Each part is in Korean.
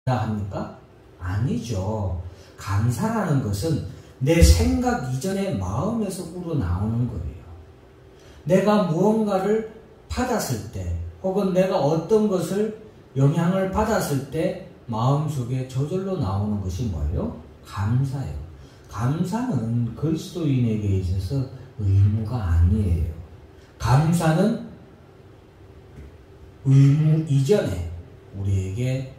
합니까? 아니죠. 감사라는 것은 내 생각 이전에 마음에서 우러나오는 거예요. 내가 무언가를 받았을 때 혹은 내가 어떤 것을 영향을 받았을 때 마음속에 저절로 나오는 것이 뭐예요? 감사예요. 감사는 그리스도인에게 있어서 의무가 아니에요. 감사는 의무 이전에 우리에게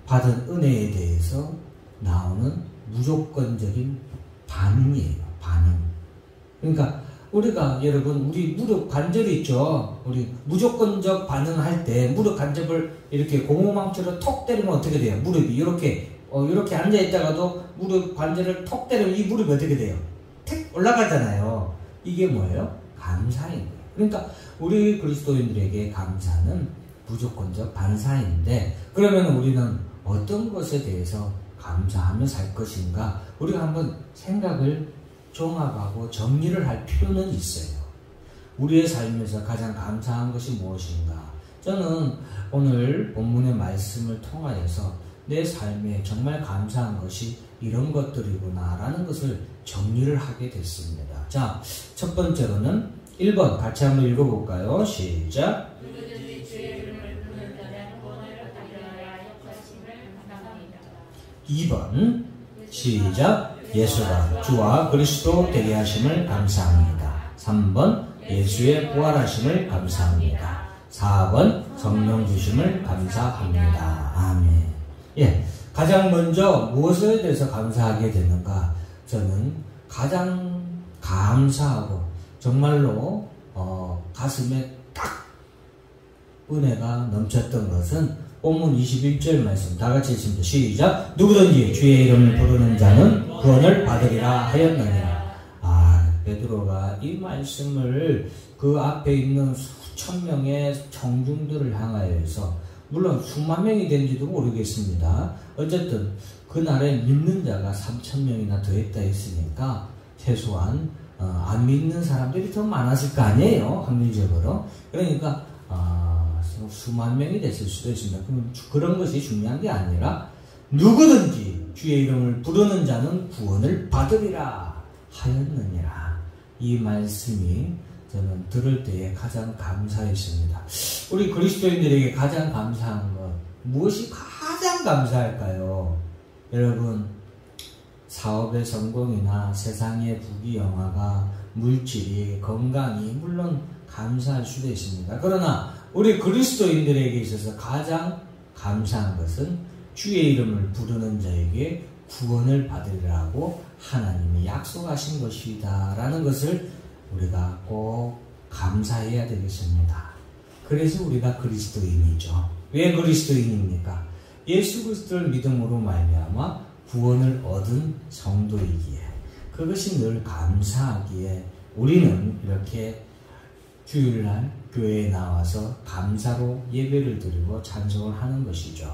받은 은혜에 대해서 나오는 무조건적인 반응이에요. 반응. 그러니까 우리가 여러분 우리 무릎 관절 있죠. 우리 무조건적 반응할 때 무릎 관절을 이렇게 고무망치로 톡 때리면 어떻게 돼요? 무릎이 이렇게 앉아 있다가도 무릎 관절을 톡 때리면 이 무릎이 어떻게 돼요? 탁 올라가잖아요. 이게 뭐예요? 감사인 거예요. 그러니까 우리 그리스도인들에게 감사는 무조건적 반사인데, 그러면 우리는 어떤 것에 대해서 감사하며 살 것인가? 우리가 한번 생각을 종합하고 정리를 할 필요는 있어요. 우리의 삶에서 가장 감사한 것이 무엇인가? 저는 오늘 본문의 말씀을 통하여서 내 삶에 정말 감사한 것이 이런 것들이구나 라는 것을 정리를 하게 됐습니다. 자, 첫 번째로는 1번 같이 한번 읽어볼까요? 시작. 2번 시작. 예수가 주와 그리스도 되게 하심을 감사합니다. 3번 예수의 부활하심을 감사합니다. 4번 성령 주심을 감사합니다. 아멘. 예, 가장 먼저 무엇에 대해서 감사하게 되는가? 저는 가장 감사하고 정말로 가슴에 딱 은혜가 넘쳤던 것은 본문 21절 말씀 다 같이 읽습니다. 시작. 누구든지 주의 이름을 부르는 자는 구원을 받으리라 하였느니라. 베드로가 이 말씀을 그 앞에 있는 수천 명의 청중들을 향하여서, 물론 수만 명이 된지도 모르겠습니다. 어쨌든 그날에 믿는 자가 3천 명이나 더했다 했으니까 최소한 안 믿는 사람들이 더 많았을 거 아니에요, 확률적으로. 그러니까 수만 명이 됐을 수도 있습니다. 그런 것이 중요한 게 아니라 누구든지 주의 이름을 부르는 자는 구원을 받으리라 하였느니라. 이 말씀이 저는 들을 때에 가장 감사했습니다. 우리 그리스도인들에게 가장 감사한 것, 무엇이 가장 감사할까요? 여러분, 사업의 성공이나 세상의 부귀영화가, 물질이, 건강이 물론 감사할 수도 있습니다. 그러나 우리 그리스도인들에게 있어서 가장 감사한 것은 주의 이름을 부르는 자에게 구원을 받으리라고 하나님이 약속하신 것이다 라는 것을 우리가 꼭 감사해야 되겠습니다. 그래서 우리가 그리스도인이죠. 왜 그리스도인입니까? 예수 그리스도를 믿음으로 말미암아 구원을 얻은 성도이기에, 그것이 늘 감사하기에 우리는 이렇게 주일날 교회에 나와서 감사로 예배를 드리고 찬송을 하는 것이죠.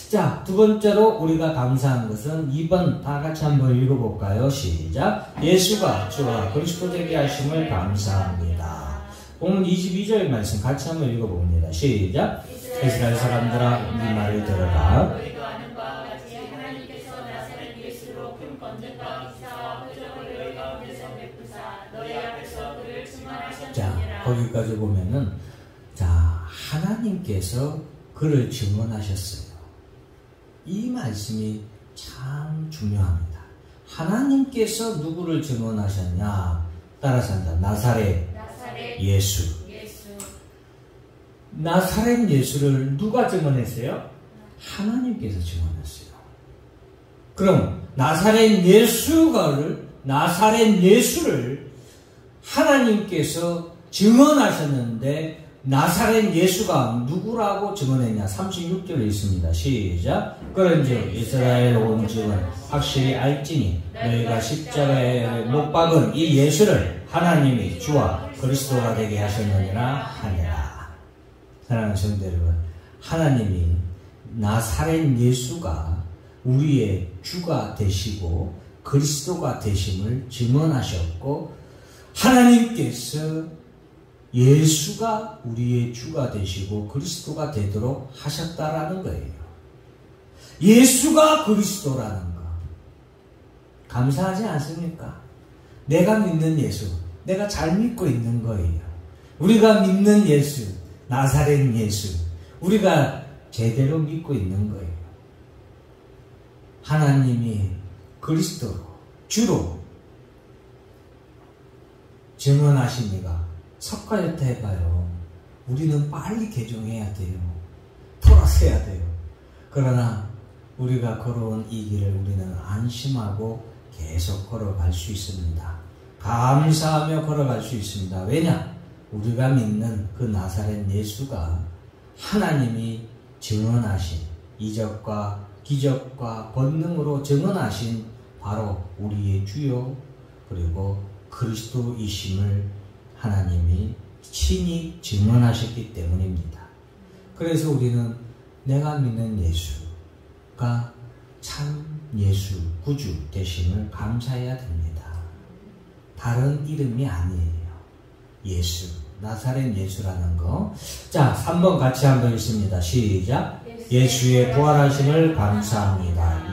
자, 두 번째로 우리가 감사한 것은 2번 다 같이 한번 읽어볼까요? 시작. 예수가 주와 그리스도 되게 하심을 감사합니다. 본문 22절 말씀 같이 한번 읽어봅니다. 시작. 이스라엘 사람들아, 네 말을 들어라. 자, 거기까지 보면은, 자, 하나님께서 그를 증언하셨어요. 이 말씀이 참 중요합니다. 하나님께서 누구를 증언하셨냐? 따라서 한다. 나사렛 예수. 나사렛 예수를 누가 증언했어요? 하나님께서 증언했어요. 그럼 나사렛 예수를 하나님께서 증언하셨는데, 나사렛 예수가 누구라고 증언했냐? 36절에 있습니다. 시작. 그런즉 이스라엘 온 집은 확실히 알지니 너희가 십자가에 못 박은 이 예수를 하나님이 주와 그리스도가 되게 하셨느니라 하니라. 사랑하는 성도 여러분, 하나님이 나사렛 예수가 우리의 주가 되시고 그리스도가 되심을 증언하셨고, 하나님께서 예수가 우리의 주가 되시고 그리스도가 되도록 하셨다라는 거예요. 예수가 그리스도라는 것. 감사하지 않습니까? 내가 믿는 예수, 내가 잘 믿고 있는 거예요. 우리가 믿는 예수, 나사렛 예수, 우리가 제대로 믿고 있는 거예요. 하나님이 그리스도로, 주로 증언하시니까 석가였다 해봐요. 우리는 빨리 개종해야 돼요. 돌아서야 돼요. 그러나 우리가 걸어온 이 길을 우리는 안심하고 계속 걸어갈 수 있습니다. 감사하며 걸어갈 수 있습니다. 왜냐? 우리가 믿는 그 나사렛 예수가 하나님이 증언하신 이적과 기적과 권능으로 증언하신 바로 우리의 주요 그리고 그리스도이심을 하나님이 친히 증언하셨기 때문입니다. 그래서 우리는 내가 믿는 예수가 참 예수, 구주 되심을 감사해야 됩니다. 다른 이름이 아니에요. 예수, 나사렛 예수라는 거. 자, 3번 같이 한번 읽습니다. 시작. 예수의 부활하심을 감사합니다.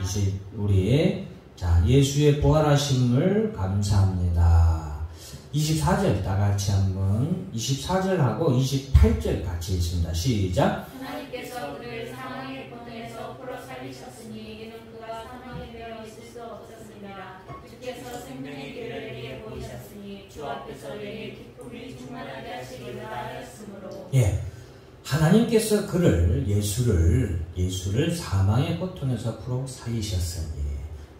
예수의 부활하심을 감사합니다. 24절 다 같이 한번 24절하고 28절 같이 읽습니다. 시작. 하나님께서 그를 사망의 권능에서 풀어 살리셨으니 이는 그가 사망에 매여 있을 수 없었습니다. 주께서 생명의 길을 내게 보이셨으니 주 앞에서 내게 기쁨이 충만하게 하시기를 하였으므로. 하나님께서 그를 예수를 사망의 고통에서 풀어 살리셨으니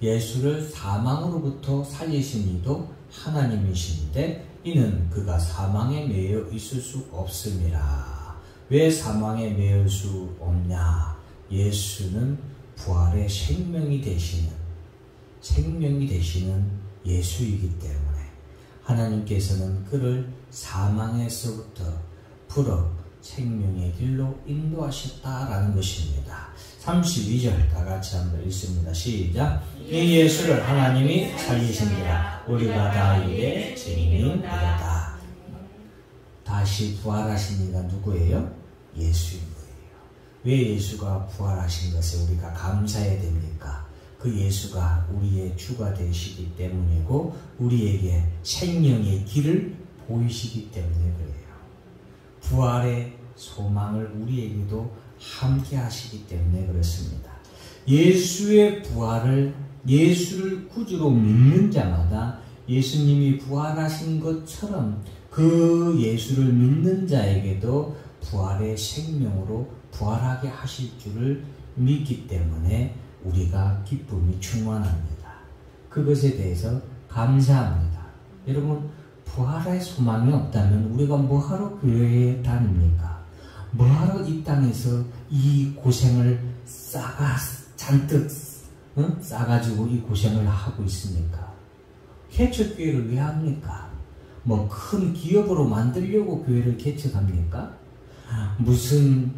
예수를 사망으로부터 살리신 이도 하나님이신데 이는 그가 사망에 매여 있을 수 없음이라. 왜 사망에 매일 수 없냐? 예수는 부활의 생명이 되시는 예수이기 때문에 하나님께서는 그를 사망에서부터 풀어 생명의 길로 인도하셨다라는 것입니다. 32절 다 같이 한번 읽습니다. 시작. 이 예수를 하나님이 살리신지라 우리가 다 이에 증인이로다. 다시 부활하신 이가 누구예요? 예수인 거예요. 왜 예수가 부활하신 것을 우리가 감사해야 됩니까? 그 예수가 우리의 주가 되시기 때문이고 우리에게 생명의 길을 보이시기 때문에 그래요. 부활의 소망을 우리에게도 함께 하시기 때문에 그렇습니다. 예수의 부활을 예수를 구주로 믿는 자마다 예수님이 부활하신 것처럼 그 예수를 믿는 자에게도 부활의 생명으로 부활하게 하실 줄을 믿기 때문에 우리가 기쁨이 충만합니다. 그것에 대해서 감사합니다. 여러분, 부활의 소망이 없다면 우리가 뭐하러 교회에 다닙니까? 뭐하러 이 땅에서 이 고생을 잔뜩 싸가지고 이 고생을 하고 있습니까? 개척교회를 왜 합니까? 뭐 큰 기업으로 만들려고 교회를 개척합니까? 무슨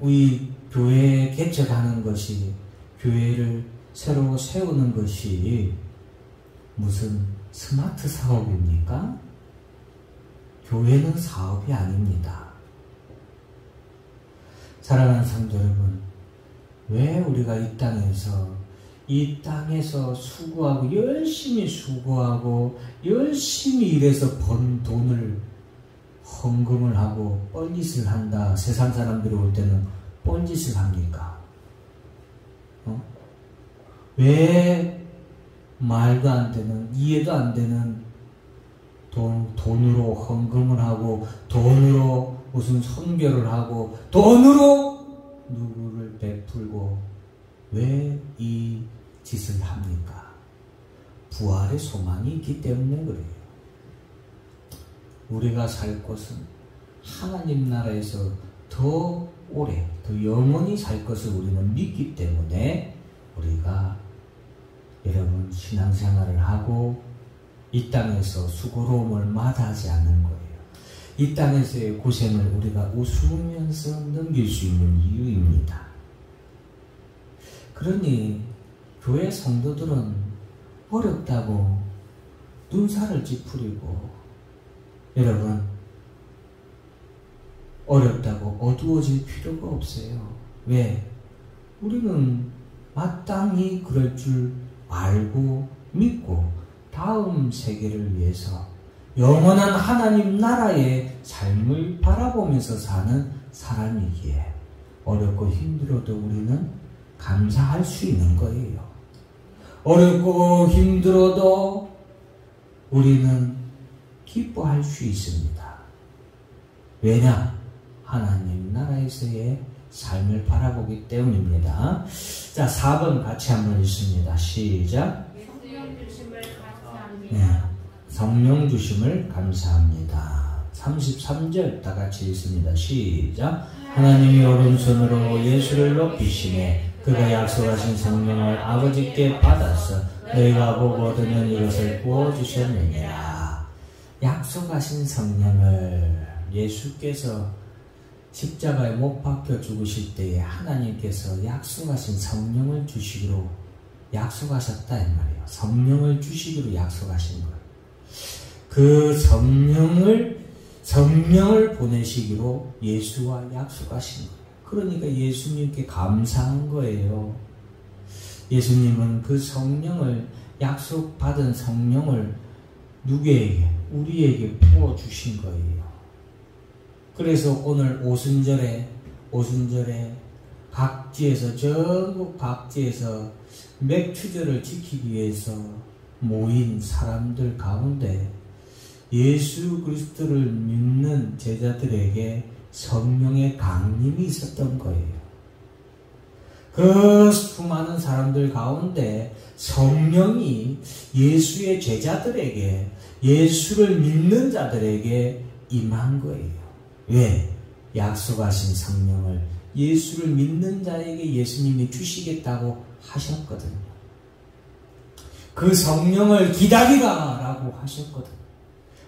우리 교회 개척하는 것이 교회를 새로 세우는 것이 무슨 스마트 사업입니까? 교회는 사업이 아닙니다. 사랑하는 성도 여러분, 왜 우리가 이 땅에서 수고하고 열심히 수고하고 열심히 일해서 번 돈을 헌금을 하고 뻘짓을 한다. 세상 사람들이 올 때는 뻘짓을 합니까? 왜 말도 안 되는, 이해도 안 되는 돈으로 헌금을 하고 돈으로 무슨 선교를 하고 돈으로 누구를 베풀고 왜 이 짓을 합니까? 부활의 소망이 있기 때문에 그래요. 우리가 살 곳은 하나님 나라에서 더 오래, 더 영원히 살 것을 우리는 믿기 때문에 우리가 여러분 신앙생활을 하고 이 땅에서 수고로움을 마다하지 않는 거예요. 이 땅에서의 고생을 우리가 웃으면서 넘길 수 있는 이유입니다. 그러니 교회 성도들은 어렵다고 눈살을 찌푸리고 여러분 어렵다고 어두워질 필요가 없어요. 왜? 우리는 마땅히 그럴 줄 알고 믿고 다음 세계를 위해서 영원한 하나님 나라의 삶을 바라보면서 사는 사람이기에 어렵고 힘들어도 우리는 감사할 수 있는 거예요. 어렵고 힘들어도 우리는 기뻐할 수 있습니다. 왜냐? 하나님 나라에서의 삶을 바라보기 때문입니다. 자, 4번 같이 한번 읽습니다. 시작. 성령 주심을 감사합니다. 네, 성령 주심을 감사합니다. 33절 다 같이 읽습니다. 시작. 하나님이 오른손으로 예수를 높이시매 그가 약속하신 성령을 아버지께 받아서 너희가 보고 얻으면 이것을 부어주셨느니라. 약속하신 성령을 예수께서 십자가에 못 박혀 죽으실 때에 하나님께서 약속하신 성령을 주시기로 약속하셨다 이 말이에요. 성령을 주시기로 약속하신 거예요. 그 성령을 보내시기로 예수와 약속하신 거예요. 그러니까 예수님께 감사한 거예요. 예수님은 그 성령을, 약속받은 성령을 누구에게? 우리에게 부어주신 거예요. 그래서 오늘 오순절에 각지에서, 전국 각지에서 맥추절을 지키기 위해서 모인 사람들 가운데 예수 그리스도를 믿는 제자들에게 성령의 강림이 있었던 거예요. 그 수많은 사람들 가운데 성령이 예수의 제자들에게, 예수를 믿는 자들에게 임한 거예요. 왜? 약속하신 성령을 예수를 믿는 자에게 예수님이 주시겠다고 하셨거든요. 그 성령을 기다리라 라고 하셨거든요.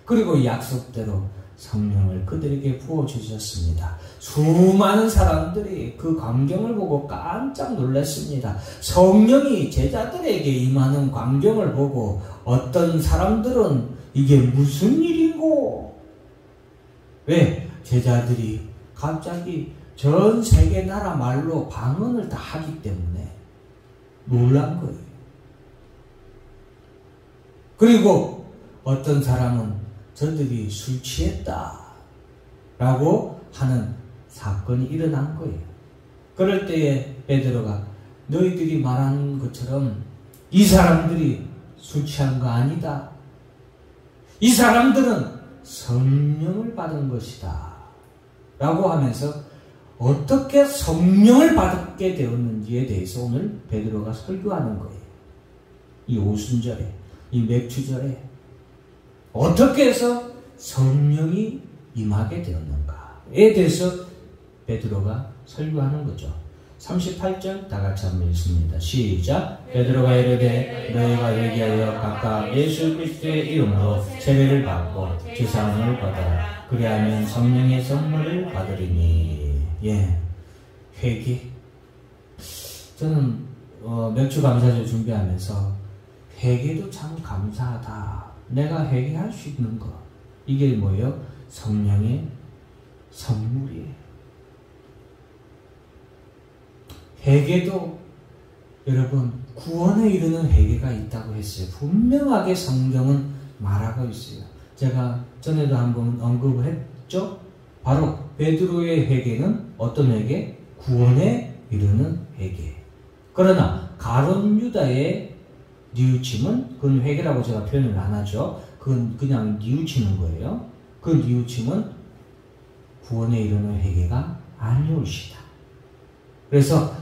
그리고 약속대로 성령을 그들에게 부어주셨습니다. 수많은 사람들이 그 광경을 보고 깜짝 놀랐습니다. 성령이 제자들에게 임하는 광경을 보고 어떤 사람들은 이게 무슨 일인고? 왜? 제자들이 갑자기 전 세계 나라 말로 방언을 다 하기 때문에 놀란 거예요. 그리고 어떤 사람은 저들이 술 취했다 라고 하는 사건이 일어난 거예요. 그럴 때에 베드로가 너희들이 말하는 것처럼 이 사람들이 술 취한 거 아니다. 이 사람들은 성령을 받은 것이다 라고 하면서 어떻게 성령을 받게 되었는지에 대해서 오늘 베드로가 설교하는 거예요. 이 오순절에, 이 맥주절에 어떻게 해서 성령이 임하게 되었는가에 대해서 베드로가 설교하는 거죠. 38절 다 같이 한번 읽습니다. 시작. 베드로가 이르되 너희가 회개하여 각각 예수 그리스도의 이름으로 세례를 받고 주사함을 받아라. 그리하면 성령의 선물을 받으리니. 예, 회개. 저는 맥주 감사절 준비하면서 회개도 참 감사하다. 내가 회개할 수 있는 것. 이게 뭐예요? 성령의 선물이에요. 회개도 여러분 구원에 이르는 회개가 있다고 했어요. 분명하게 성경은 말하고 있어요. 제가 전에도 한번 언급을 했죠. 바로 베드로의 회개는 어떤 회개? 구원에 이르는 회개. 그러나 가룟 유다의 뉘우침은, 그건 회개라고 제가 표현을 안 하죠. 그건 그냥 뉘우치는 거예요. 그 뉘우침은 구원에 이르는 회개가 아니올시다. 그래서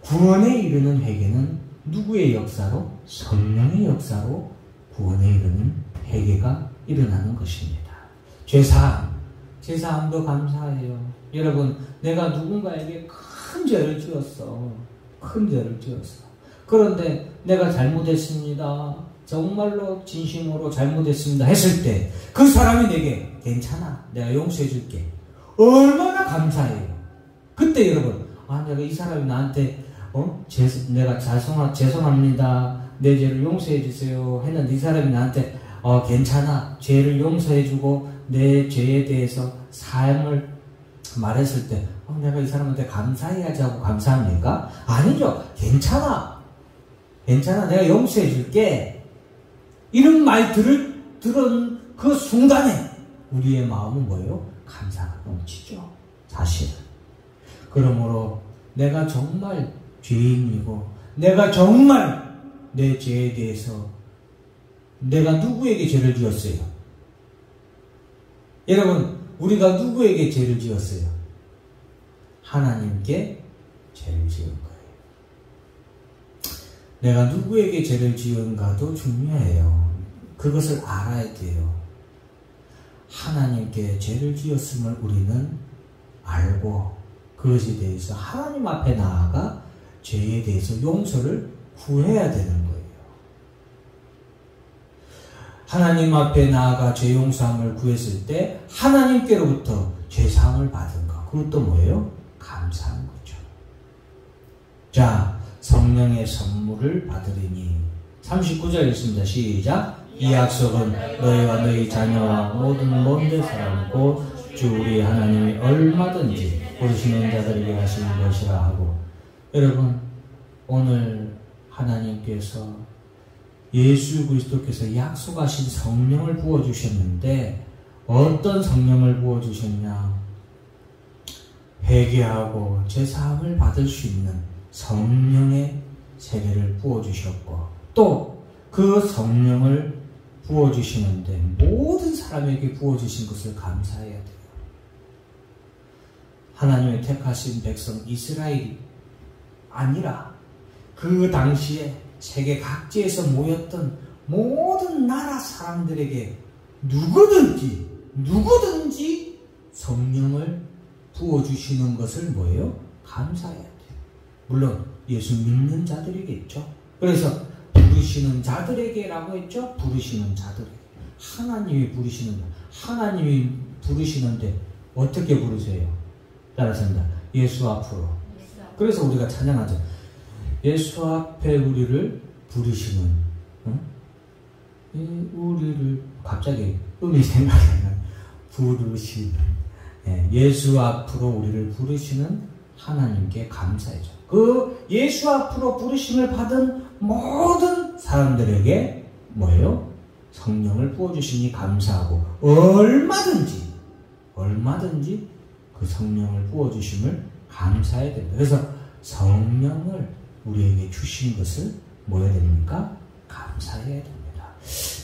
구원에 이르는 회개는 누구의 역사로? 성령의 역사로 구원에 이르는 회개가 일어나는 것입니다. 죄사함도 감사해요. 여러분, 내가 누군가에게 큰 죄를 지었어. 그런데 내가 잘못했습니다. 정말로 진심으로 잘못했습니다 했을 때 그 사람이 내게 괜찮아, 내가 용서해 줄게. 얼마나 감사해요. 그때 여러분, 내가 이 사람이 나한테 내가 죄송합니다, 내 죄를 용서해 주세요 했는데 이 사람이 나한테 괜찮아, 죄를 용서해 주고 내 죄에 대해서 말했을 때 내가 이 사람한테 감사해야지 하고 감사합니까? 아니죠. 괜찮아. 내가 용서해 줄게. 이런 말들을 들은 그 순간에 우리의 마음은 뭐예요? 감사가 넘치죠. 사실은. 그러므로 내가 정말 죄인이고 내가 정말 내 죄에 대해서 내가 누구에게 죄를 지었어요? 여러분, 우리가 누구에게 죄를 지었어요? 하나님께 죄를 지은 거예요. 내가 누구에게 죄를 지은가도 중요해요. 그것을 알아야 돼요. 하나님께 죄를 지었음을 우리는 알고 그것에 대해서 하나님 앞에 나아가 죄에 대해서 용서를 구해야 되는 거예요. 하나님 앞에 나아가 죄 용서함을 구했을 때 하나님께로부터 죄사함을 받은 것. 그것도 뭐예요? 감사한 거죠. 자, 성령의 선물을 받으리니 39절 읽습니다. 시작. 이 약속은 너희와 너희 자녀와 모든 먼 사람이고 주 우리 하나님이 얼마든지 부르시는 자들에게 하시는 것이라 하고. 여러분, 오늘 하나님께서 예수 그리스도께서 약속하신 성령을 부어주셨는데 어떤 성령을 부어주셨냐? 회개하고 제사함을 받을 수 있는 성령의 세례를 부어주셨고 또 그 성령을 부어주시는데 모든 사람에게 부어주신 것을 감사해야 돼요. 하나님의 택하신 백성 이스라엘이 아니라 그 당시에 세계 각지에서 모였던 모든 나라 사람들에게 누구든지 성령을 부어주시는 것을 뭐예요? 감사해야 돼요. 물론 예수 믿는 자들이겠죠. 그래서 부르시는 자들에게라고 했죠. 부르시는 자들에게. 하나님이 부르시는 자. 하나님이 부르시는데 어떻게 부르세요? 따라서입니다. 예수 앞으로. 그래서 우리가 찬양하죠. 예수 앞에 우리를 부르시는, 우리를 갑자기 음이 생각이 안 나요. 부르시는, 예수 앞으로 우리를 부르시는 하나님께 감사해줘. 그 예수 앞으로 부르심을 받은 모든 사람들에게 뭐예요? 성령을 부어주시니 감사하고 얼마든지 그 성령을 부어주심을 감사해야 됩니다. 그래서 성령을 우리에게 주신 것을 뭐 해야 됩니까? 감사해야 됩니다.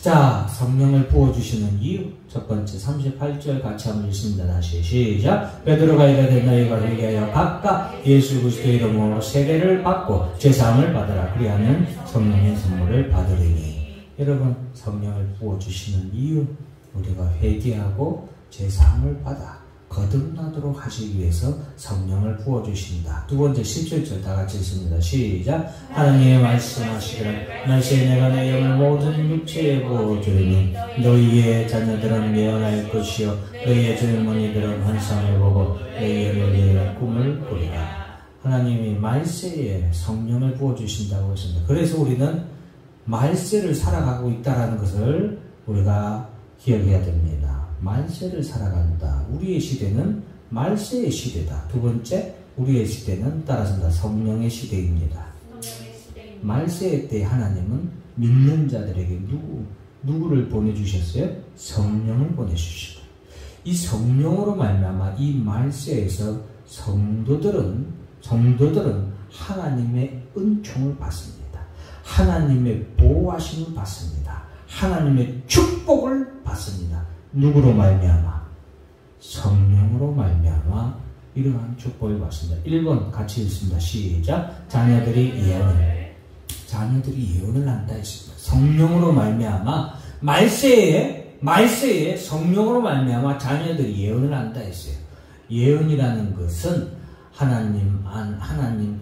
자, 성령을 부어주시는 이유 첫 번째 38절 같이 한번 읽습니다. 다시 시작. 베드로가 이르되 너희가 회개하여 각각 예수 그리스도의 이름으로 세례를 받고 죄사함을 받으라. 그리하면 성령의 선물을 받으리니. 여러분, 성령을 부어주시는 이유 우리가 회개하고 죄사함을 받아 거듭나도록 하시기 위해서 성령을 부어주신다. 두 번째 17절 다 같이 읽습니다. 시작. 하나님의 말씀하시기를 날씨에 내가 내 영을 모든 육체에 부어주리니 너희의 자녀들은 예언할 것이요 너희의 젊은이들은 환상을 보고 너희의 어린이는 꿈을 꾸리라. 하나님이 말세에 성령을 부어주신다고 했습니다. 그래서 우리는 말세를 살아가고 있다는 것을 우리가 기억해야 됩니다. 말세를 살아간다. 우리의 시대는 말세의 시대다. 두 번째, 우리의 시대는 따라서 성령의 시대입니다. 말세 때 하나님은 믿는 자들에게 누구를 보내주셨어요? 성령을 보내주시고 이 성령으로 말미암아 이 말세에서 성도들은 하나님의 은총을 받습니다. 하나님의 보호하심을 받습니다. 하나님의 축복을 받습니다. 누구로 말미암아? 성령으로 말미암아 이러한 축복을 받습니다. 1번 같이 읽습니다. 시작. 자녀들이 예언을 한다 했습니다. 성령으로 말미암아 말세에 성령으로 말미암아 자녀들이 예언을 한다 했어요. 예언이라는 것은 하나님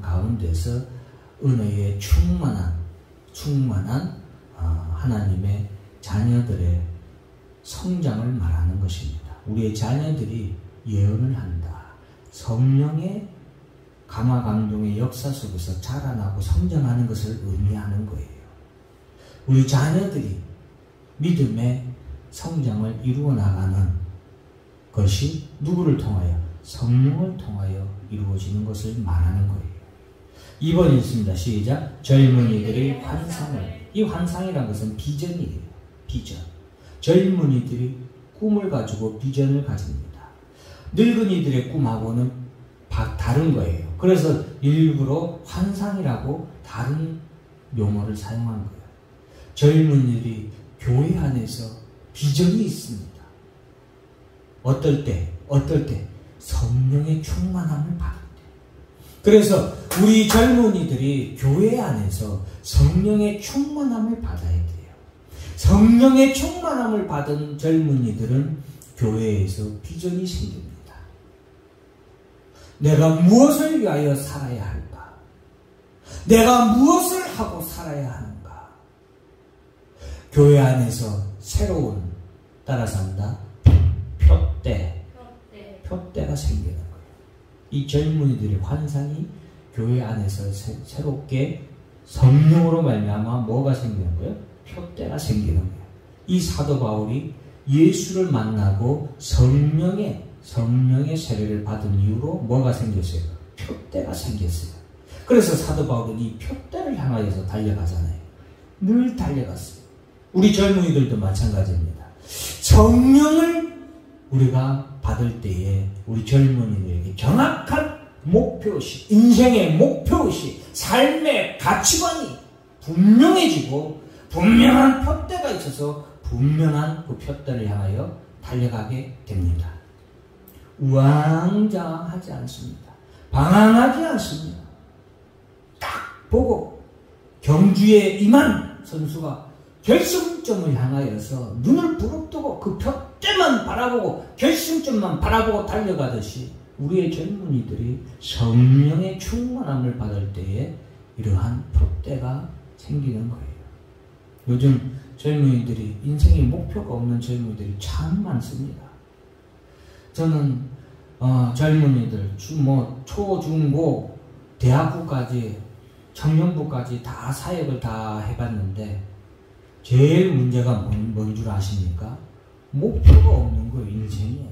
가운데서 은혜에 충만한 하나님의 자녀들의 성장을 말하는 것입니다. 우리의 자녀들이 예언을 한다. 성령의 감화감동의 역사 속에서 자라나고 성장하는 것을 의미하는 거예요. 우리 자녀들이 믿음의 성장을 이루어 나가는 것이 누구를 통하여? 성령을 통하여 이루어지는 것을 말하는 거예요. 2번 읽습니다. 시작. 젊은이들이 환상을, 이 환상이라는 것은 비전이에요. 비전. 젊은이들이 꿈을 가지고 비전을 가집니다. 늙은이들의 꿈하고는 다른 거예요. 그래서 일부러 환상이라고 다른 용어를 사용한 거예요. 젊은이들이 교회 안에서 비전이 있습니다. 어떨 때 성령의 충만함을 받을 때. 그래서 우리 젊은이들이 교회 안에서 성령의 충만함을 받아야 돼요. 성령의 충만함을 받은 젊은이들은 교회에서 비전이 생깁니다. 내가 무엇을 위하여 살아야 할까? 내가 무엇을 하고 살아야 하는가? 교회 안에서 새로운, 따라서 한다, 표대가 생기는 거예요. 이 젊은이들의 환상이 교회 안에서 새롭게 성령으로 말미암아 뭐가 생기는 거예요? 표대가 생기는 거예요. 이 사도 바울이 예수를 만나고 성령의 세례를 받은 이후로 뭐가 생겼어요? 표대가 생겼어요. 그래서 사도 바울은 이 표대를 향하여서 달려가잖아요. 늘 달려갔어요. 우리 젊은이들도 마찬가지입니다. 성령을 우리가 받을 때에 우리 젊은이들에게 정확한 목표의식, 인생의 목표의식, 삶의 가치관이 분명해지고 분명한 표대가 있어서 분명한 그 표대를 향하여 달려가게 됩니다. 우왕좌왕하지 않습니다. 방황하지 않습니다. 딱 보고 경주에 임한 선수가 결승점을 향하여서 눈을 부릅뜨고 그 표대만 바라보고 결승점만 바라보고 달려가듯이 우리의 젊은이들이 성령의 충만함을 받을 때에 이러한 표대가 생기는 거예요. 요즘 젊은이들이 인생에 목표가 없는 젊은이들이 참 많습니다. 저는 젊은이들 초, 중, 고, 대학부까지 청년부까지 다 사역을 다 해봤는데 제일 문제가 뭔 줄 아십니까? 목표가 없는 거예요. 인생에.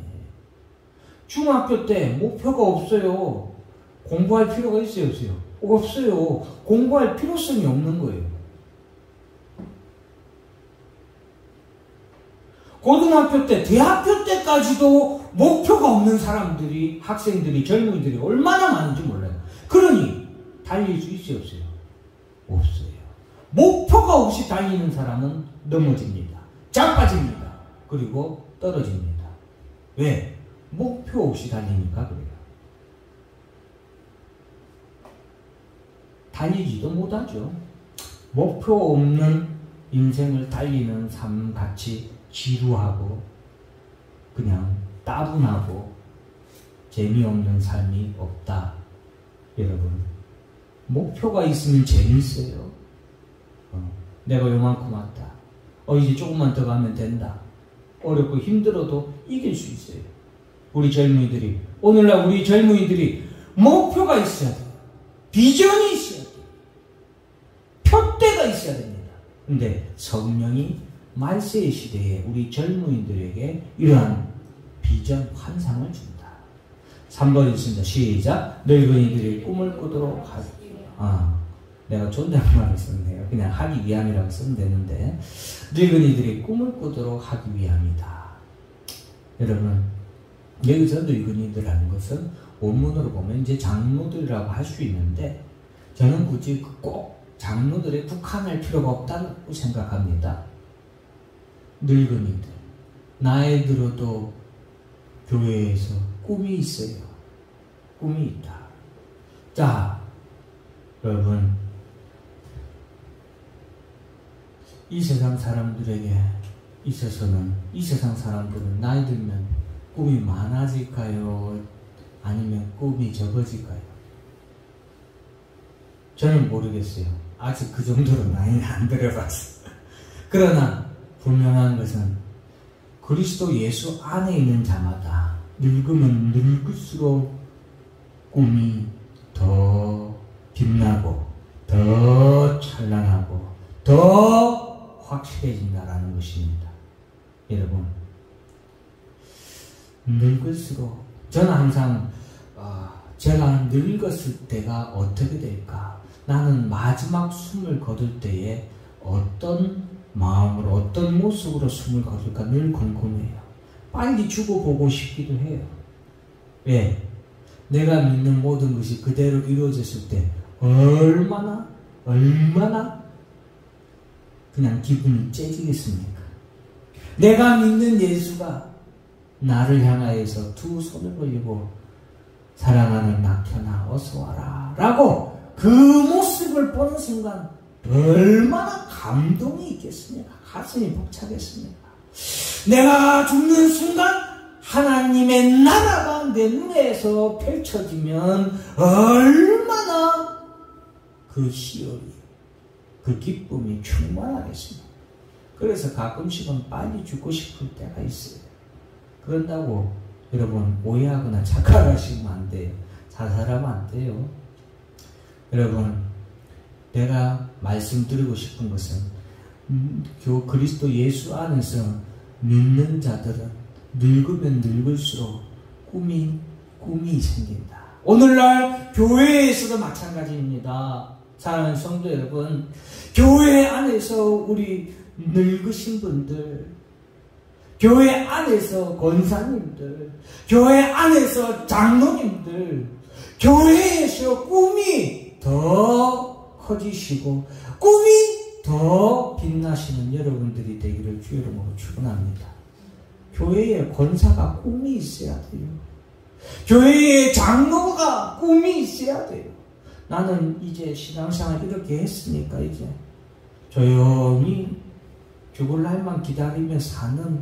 중학교 때 목표가 없어요. 공부할 필요가 있어요? 없어요? 없어요. 공부할 필요성이 없는 거예요. 고등학교 때, 대학교 때까지도 목표가 없는 사람들이, 학생들이, 젊은이들이 얼마나 많은지 몰라요. 그러니 달릴 수 있어요? 없어요? 없어요. 목표가 없이 달리는 사람은 넘어집니다. 자빠집니다. 그리고 떨어집니다. 왜? 목표 없이 달리니까 그래요. 달리지도 못하죠. 목표 없는 인생을 달리는 삶 같이 지루하고 그냥 따분하고 재미없는 삶이 없다. 여러분, 목표가 있으면 재미있어요. 내가 요만큼 왔다. 이제 조금만 더 가면 된다. 어렵고 힘들어도 이길 수 있어요. 우리 젊은이들이, 오늘날 우리 젊은이들이 목표가 있어야 돼요. 비전이 있어야 돼요. 표대가 있어야 됩니다. 근데 성령이 말세의 시대에 우리 젊은이들에게 이러한 비전, 환상을 준다. 3번 있습니다. 시작. 늙은이들이 꿈을 꾸도록 하지. 내가 존댓말을 썼네요. 그냥 하기 위함이라고 쓰면 되는데, 늙은이들이 꿈을 꾸도록 하기 위함이다. 여러분, 여기서 늙은이들이라는 것은 원문으로 보면 이제 장로들이라고 할 수 있는데, 저는 굳이 꼭 장로들에 국한할 필요가 없다고 생각합니다. 늙은이들, 나이 들어도 교회에서 꿈이 있어요. 꿈이 있다. 자, 여러분, 이 세상 사람들에게 있어서는, 이 세상 사람들은 나이 들면 꿈이 많아질까요? 아니면 꿈이 적어질까요? 저는 모르겠어요. 아직 그 정도로 나이는 안 들어봤어요. 그러나 분명한 것은 그리스도 예수 안에 있는 자마다 늙으면 늙을수록 꿈이 더 빛나고 더 찬란하고 더 확실해진다라는 것입니다. 여러분, 늙을수록 저는 항상 제가 늙었을 때가 어떻게 될까? 나는 마지막 숨을 거둘 때에 어떤 마음으로 어떤 모습으로 숨을 거둘까 늘 궁금해요. 빨리 죽어보고 싶기도 해요. 왜? 내가 믿는 모든 것이 그대로 이루어졌을 때 얼마나 그냥 기분이 째지겠습니까? 내가 믿는 예수가 나를 향하여서 두 손을 벌리고 사랑하는 낙현아 어서 와라 라고 그 모습을 보는 순간 얼마나 감동이 있겠습니까? 가슴이 벅차겠습니까? 내가 죽는 순간 하나님의 나라가 내 눈에서 펼쳐지면 얼마나 그 희열이, 그 기쁨이 충만하겠습니까? 그래서 가끔씩은 빨리 죽고 싶을 때가 있어요. 그런다고 여러분 오해하거나 착각하시면 안 돼요. 자살하면 안 돼요. 여러분, 내가 말씀드리고 싶은 것은 그리스도 예수 안에서 믿는 자들은 늙으면 늙을수록 꿈이 생긴다. 오늘날 교회에서도 마찬가지입니다. 사랑하는 성도 여러분, 교회 안에서 우리 늙으신 분들, 교회 안에서 권사님들, 교회 안에서 장로님들, 교회에서 꿈이 더 커지시고 꿈이 더 빛나시는 여러분들이 되기를 주의 이름으로 축원합니다. 교회에 권사가 꿈이 있어야 돼요. 교회에 장로가 꿈이 있어야 돼요. 나는 이제 신앙생활 이렇게 했으니까 이제 조용히 죽을 날만 기다리며 사는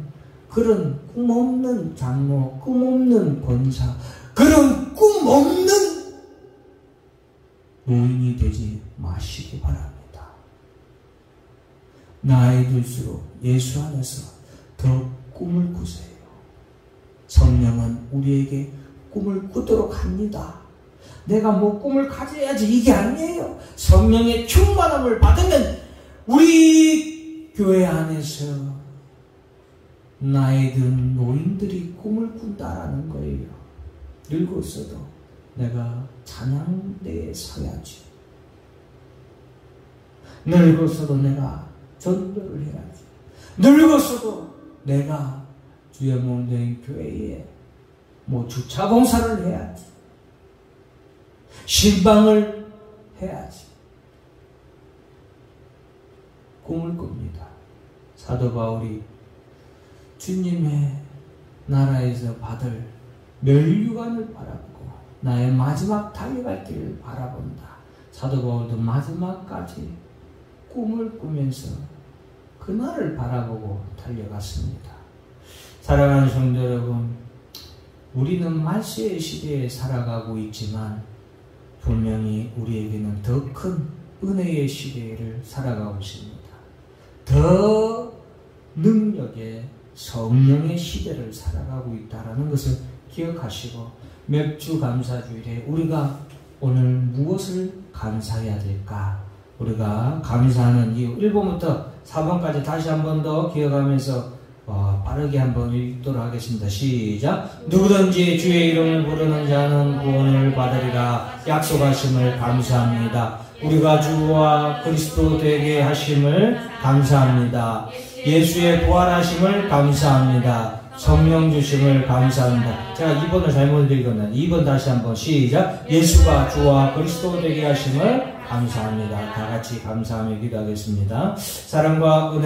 그런 꿈 없는 장로, 꿈 없는 권사, 그런 꿈 없는 노인이 되지 마시기 바랍니다. 나이 들수록 예수 안에서 더 꿈을 꾸세요. 성령은 우리에게 꿈을 꾸도록 합니다. 내가 뭐 꿈을 가져야지 이게 아니에요. 성령의 충만함을 받으면 우리 교회 안에서 나이 든 노인들이 꿈을 꾼다라는 거예요. 늙었어도 내가 찬양대에 서야지. 늙었어도 내가 전도를 해야지. 늙었어도 내가 주의 몸 된 교회에 뭐 주차 봉사를 해야지. 신방을 해야지. 꿈을 꿉니다. 사도 바울이 주님의 나라에서 받을 멸류관을 바라보고 나의 마지막 달려갈 길을 바라본다. 사도 바울도 마지막까지 꿈을 꾸면서 그날을 바라보고 달려갔습니다. 사랑하는 성도 여러분, 우리는 말세의 시대에 살아가고 있지만 분명히 우리에게는 더 큰 은혜의 시대를 살아가고 있습니다. 더 능력의 성령의 시대를 살아가고 있다는 것을 기억하시고 몇 주 감사주일에 우리가 오늘 무엇을 감사해야 될까? 우리가 감사하는 이유 1번부터 4번까지 다시 한 번 더 기억하면서 빠르게 한번 읽도록 하겠습니다. 시작. 누구든지 주의 이름을 부르는 자는 구원을 받으리라 약속하심을 감사합니다. 우리가 주와 그리스도 되게 하심을 감사합니다. 예수의 부활하심을 감사합니다. 성령 주심을 감사합니다. 제가 2번을 잘못 읽었는데 2번 다시 한번 시작. 예수가 주와 그리스도 되게 하심을 감사합니다. 다 같이 감사하며 기도하겠습니다. 사랑과 은혜